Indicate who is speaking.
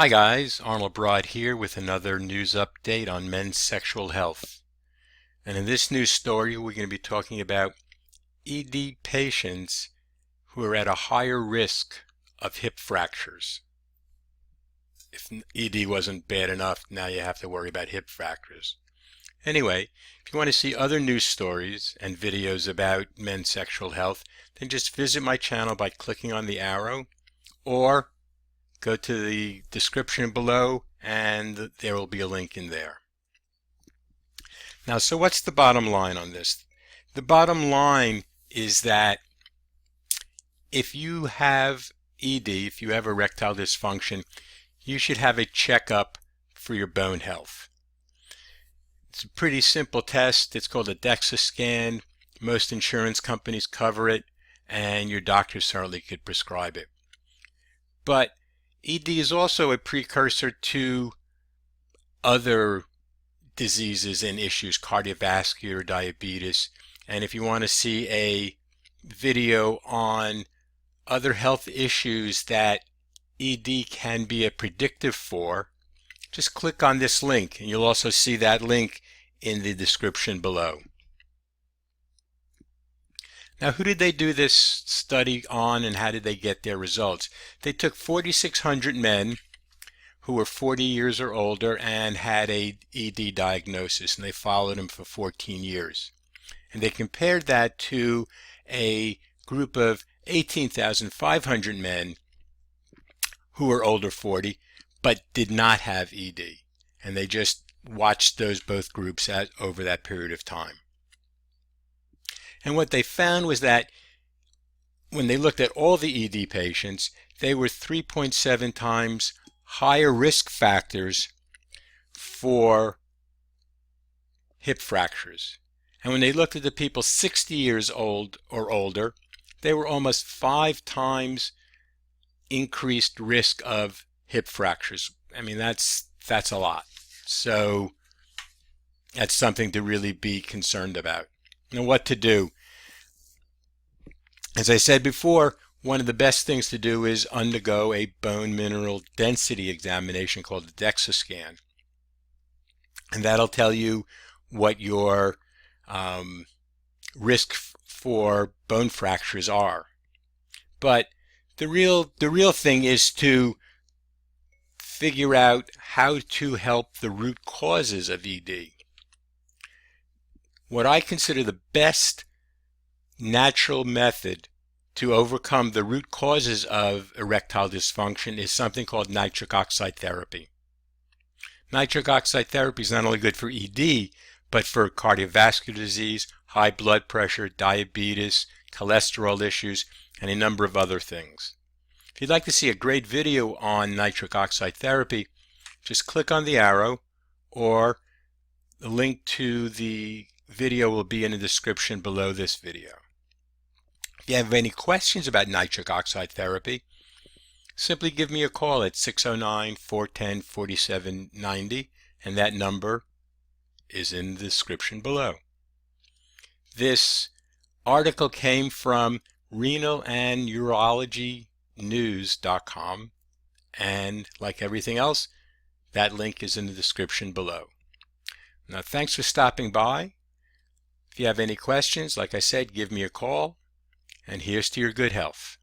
Speaker 1: Hi guys, Arnold here with another news update on men's sexual health. And in this news story, we're going to be talking about ED patients who are at a higher risk of hip fractures. If ED wasn't bad enough, now you have to worry about hip fractures. Anyway, if you want to see other news stories and videos about men's sexual health, then just visit my channel by clicking on the arrow, or go to the description below and there will be a link in there. Now, so what's the bottom line on this? The bottom line is that if you have ED, if you have erectile dysfunction, you should have a checkup for your bone health. It's a pretty simple test. It's called a Dexa scan. Most insurance companies cover it, and your doctor certainly could prescribe it. But ED is also a precursor to other diseases and issues, cardiovascular, diabetes. And if you want to see a video on other health issues that ED can be a predictive for, just click on this link, and you'll also see that link in the description below. Now, who did they do this study on, and how did they get their results? They took 4,600 men who were 40 years or older and had a ED diagnosis, and they followed them for 14 years. And they compared that to a group of 18,500 men who were older 40 but did not have ED. And they just watched those both groups over that period of time. And what they found was that when they looked at all the ED patients, they were 3.7 times higher risk factors for hip fractures. And when they looked at the people 60 years old or older, they were almost 5 times increased risk of hip fractures. I mean, that's a lot. So that's something to really be concerned about. Now, what to do? As I said before, one of the best things to do is undergo a bone mineral density examination called the Dexa scan. And that'll tell you what your risk for bone fractures are. But the real thing is to figure out how to help the root causes of ED. What I consider the best natural method to overcome the root causes of erectile dysfunction is something called nitric oxide therapy. Nitric oxide therapy is not only good for ED, but for cardiovascular disease, high blood pressure, diabetes, cholesterol issues, and a number of other things. If you'd like to see a great video on nitric oxide therapy, just click on the arrow, or the link to the video will be in the description below this video. If you have any questions about nitric oxide therapy, simply give me a call at 609-410-4790, and that number is in the description below. This article came from renal and urologynews.com, and like everything else, that link is in the description below. Now, thanks for stopping by. If you have any questions, like I said, give me a call, and here's to your good health.